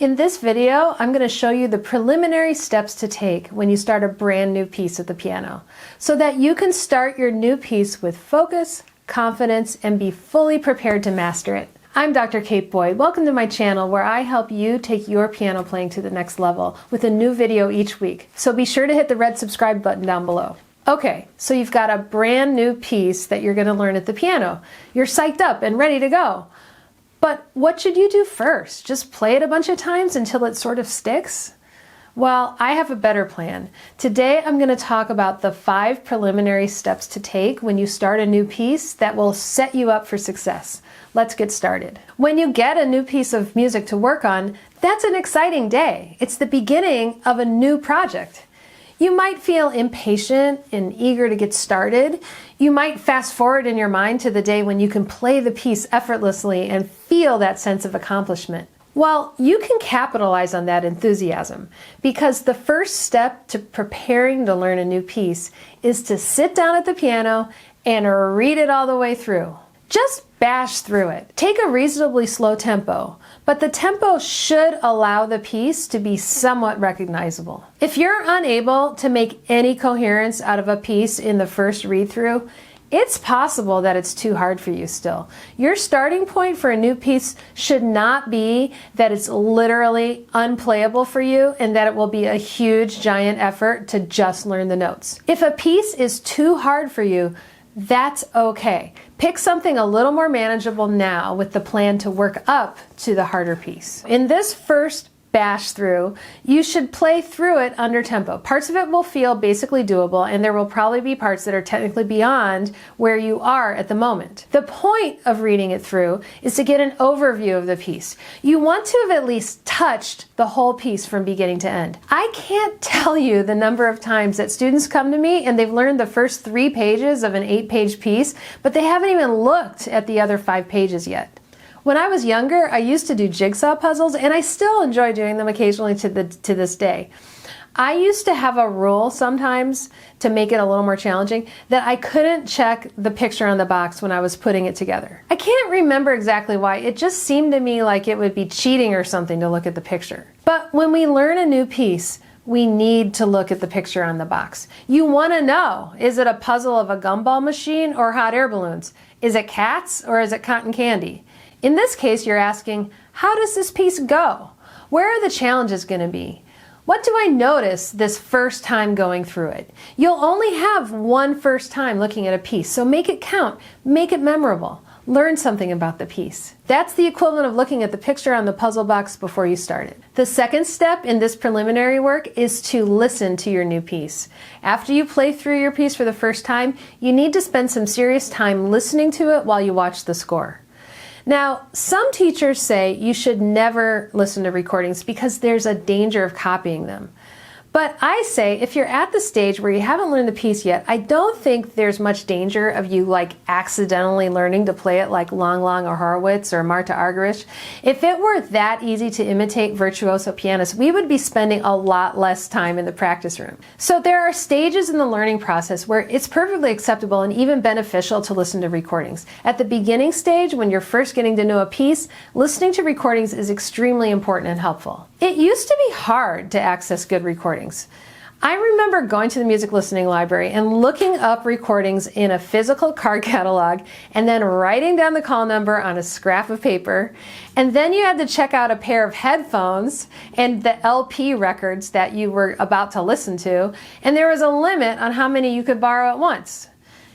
In this video, I'm going to show you the preliminary steps to take when you start a brand new piece at the piano, so that you can start your new piece with focus, confidence, and be fully prepared to master it. I'm Dr. Kate Boyd. Welcome to my channel where I help you take your piano playing to the next level with a new video each week. So be sure to hit the red subscribe button down below. Okay, so you've got a brand new piece that you're going to learn at the piano. You're psyched up and ready to go. But what should you do first? Just play it a bunch of times until it sort of sticks? Well, I have a better plan. Today I'm going to talk about the 5 preliminary steps to take when you start a new piece that will set you up for success. Let's get started. When you get a new piece of music to work on, that's an exciting day. It's the beginning of a new project. You might feel impatient and eager to get started. You might fast forward in your mind to the day when you can play the piece effortlessly and feel that sense of accomplishment. Well, you can capitalize on that enthusiasm because the first step to preparing to learn a new piece is to sit down at the piano and read it all the way through. Just bash through it. Take a reasonably slow tempo, but the tempo should allow the piece to be somewhat recognizable. If you're unable to make any coherence out of a piece in the first read-through, it's possible that it's too hard for you still. Your starting point for a new piece should not be that it's literally unplayable for you and that it will be a huge, giant effort to just learn the notes. If a piece is too hard for you, that's okay. Pick something a little more manageable now with the plan to work up to the harder piece. In this first bash through, you should play through it under tempo. Parts of it will feel basically doable, and there will probably be parts that are technically beyond where you are at the moment. The point of reading it through is to get an overview of the piece. You want to have at least touched the whole piece from beginning to end. I can't tell you the number of times that students come to me and they've learned the first 3 pages of an 8-page piece, but they haven't even looked at the other 5 pages yet. When I was younger, I used to do jigsaw puzzles, and I still enjoy doing them occasionally to this day. I used to have a rule sometimes to make it a little more challenging that I couldn't check the picture on the box when I was putting it together. I can't remember exactly why. It just seemed to me like it would be cheating or something to look at the picture. But when we learn a new piece, we need to look at the picture on the box. You want to know, is it a puzzle of a gumball machine or hot air balloons? Is it cats or is it cotton candy? In this case, you're asking, how does this piece go? Where are the challenges going to be? What do I notice this first time going through it? You'll only have one first time looking at a piece, so make it count, make it memorable. Learn something about the piece. That's the equivalent of looking at the picture on the puzzle box before you start it. The second step in this preliminary work is to listen to your new piece. After you play through your piece for the first time, you need to spend some serious time listening to it while you watch the score. Now, some teachers say you should never listen to recordings because there's a danger of copying them. But I say if you're at the stage where you haven't learned the piece yet, I don't think there's much danger of you accidentally learning to play it like Lang Lang or Horowitz or Marta Argerich. If it were that easy to imitate virtuoso pianists, we would be spending a lot less time in the practice room. So there are stages in the learning process where it's perfectly acceptable and even beneficial to listen to recordings. At the beginning stage, when you're first getting to know a piece, listening to recordings is extremely important and helpful. It used to be hard to access good recordings. I remember going to the music listening library and looking up recordings in a physical card catalog and then writing down the call number on a scrap of paper. And then you had to check out a pair of headphones and the LP records that you were about to listen to. And there was a limit on how many you could borrow at once.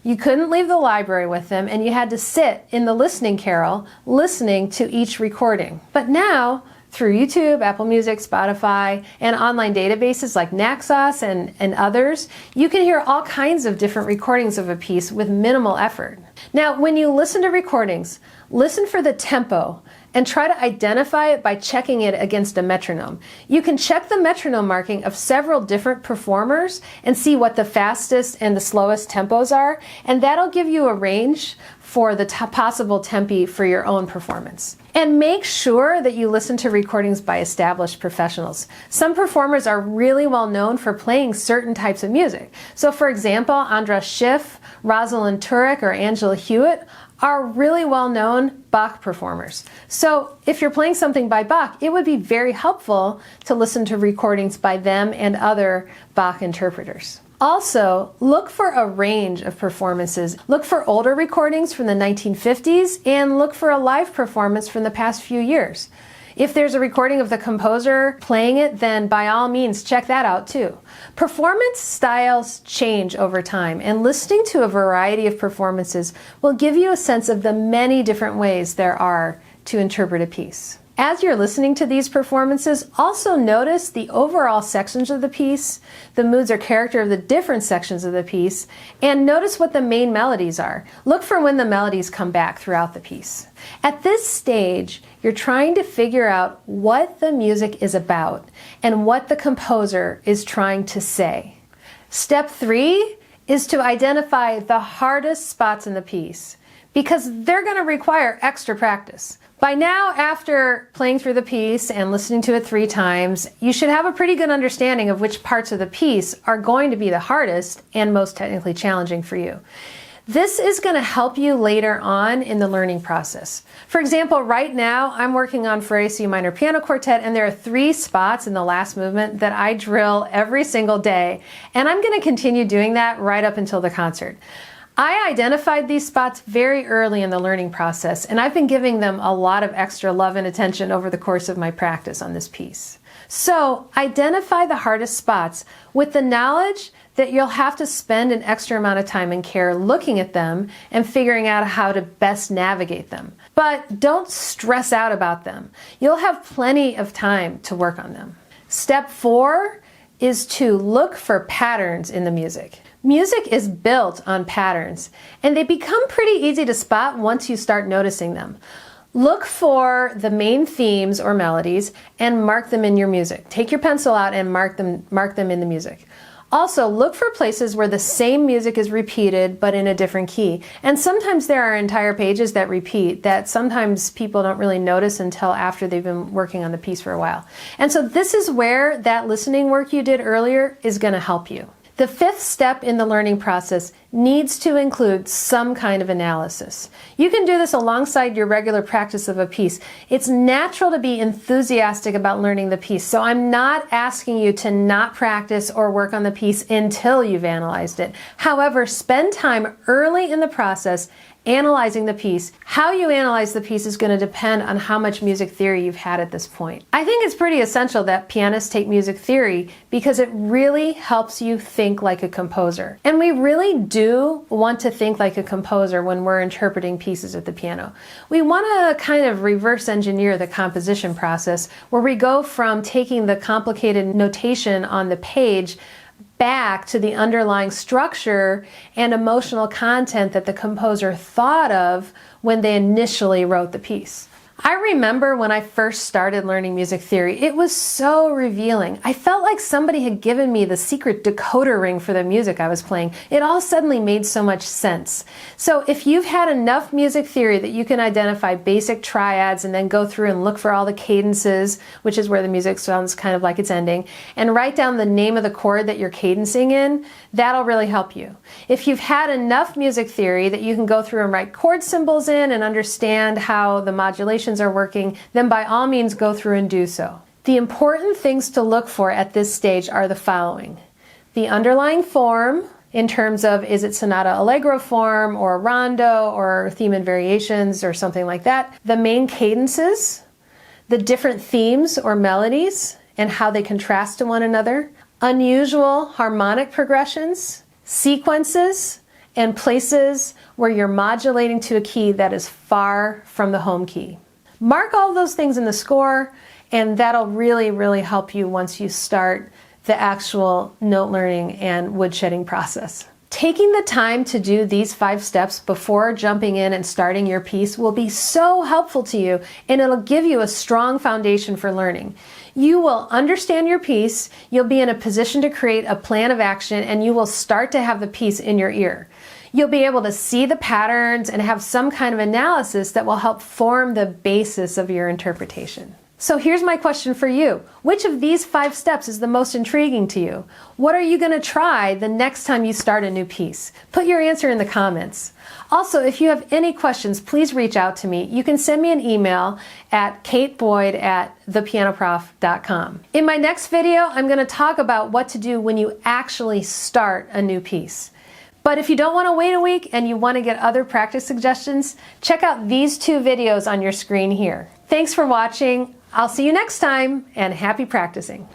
You couldn't leave the library with them, and you had to sit in the listening carrel listening to each recording. But now, through YouTube, Apple Music, Spotify, and online databases like Naxos and others, you can hear all kinds of different recordings of a piece with minimal effort. Now, when you listen to recordings, listen for the tempo and try to identify it by checking it against a metronome. You can check the metronome marking of several different performers and see what the fastest and the slowest tempos are, and that'll give you a range for the possible tempi for your own performance. And make sure that you listen to recordings by established professionals. Some performers are really well known for playing certain types of music. So for example, Andras Schiff, Rosalind Turek, or Angela Hewitt are really well known Bach performers. So if you're playing something by Bach, it would be very helpful to listen to recordings by them and other Bach interpreters. Also, look for a range of performances. Look for older recordings from the 1950s and look for a live performance from the past few years. If there's a recording of the composer playing it, then by all means check that out too. Performance styles change over time, and listening to a variety of performances will give you a sense of the many different ways there are to interpret a piece. As you're listening to these performances, also notice the overall sections of the piece, the moods or character of the different sections of the piece, and notice what the main melodies are. Look for when the melodies come back throughout the piece. At this stage, you're trying to figure out what the music is about and what the composer is trying to say. Step 3 is to identify the hardest spots in the piece, because they're going to require extra practice. By now, after playing through the piece and listening to it 3 times, you should have a pretty good understanding of which parts of the piece are going to be the hardest and most technically challenging for you. This is going to help you later on in the learning process. For example, right now I'm working on For A/C Minor Piano Quartet, and there are 3 spots in the last movement that I drill every single day, and I'm going to continue doing that right up until the concert. I identified these spots very early in the learning process, and I've been giving them a lot of extra love and attention over the course of my practice on this piece. So identify the hardest spots with the knowledge that you'll have to spend an extra amount of time and care looking at them and figuring out how to best navigate them. But don't stress out about them. You'll have plenty of time to work on them. Step 4 is to look for patterns in the music. Music is built on patterns, and they become pretty easy to spot once you start noticing them. Look for the main themes or melodies and mark them in your music. Take your pencil out and mark them in the music. Also, look for places where the same music is repeated but in a different key. And sometimes there are entire pages that repeat that sometimes people don't really notice until after they've been working on the piece for a while. And so this is where that listening work you did earlier is going to help you. The 5th step in the learning process needs to include some kind of analysis. You can do this alongside your regular practice of a piece. It's natural to be enthusiastic about learning the piece, so I'm not asking you to not practice or work on the piece until you've analyzed it. However, spend time early in the process analyzing the piece. How you analyze the piece is going to depend on how much music theory you've had at this point. I think it's pretty essential that pianists take music theory because it really helps you think like a composer. And we really do want to think like a composer when we're interpreting pieces at the piano. We want to kind of reverse engineer the composition process where we go from taking the complicated notation on the page back to the underlying structure and emotional content that the composer thought of when they initially wrote the piece. I remember when I first started learning music theory, it was so revealing. I felt like somebody had given me the secret decoder ring for the music I was playing. It all suddenly made so much sense. So if you've had enough music theory that you can identify basic triads and then go through and look for all the cadences, which is where the music sounds kind of like it's ending, and write down the name of the chord that you're cadencing in, that'll really help you. If you've had enough music theory that you can go through and write chord symbols in and understand how the modulation are working, then by all means go through and do so. The important things to look for at this stage are the following. The underlying form, in terms of is it sonata allegro form or rondo or theme and variations or something like that. The main cadences, the different themes or melodies and how they contrast to one another, unusual harmonic progressions, sequences, and places where you're modulating to a key that is far from the home key. Mark all those things in the score, and that'll really, really help you once you start the actual note learning and woodshedding process. Taking the time to do these 5 steps before jumping in and starting your piece will be so helpful to you, and it'll give you a strong foundation for learning. You will understand your piece, you'll be in a position to create a plan of action, and you will start to have the piece in your ear. You'll be able to see the patterns and have some kind of analysis that will help form the basis of your interpretation. So here's my question for you. Which of these 5 steps is the most intriguing to you? What are you going to try the next time you start a new piece? Put your answer in the comments. Also, if you have any questions, please reach out to me. You can send me an email at kateboyd@thepianoprof.com. In my next video, I'm going to talk about what to do when you actually start a new piece. But if you don't want to wait a week and you want to get other practice suggestions, check out these 2 videos on your screen here. Thanks for watching. I'll see you next time, and happy practicing.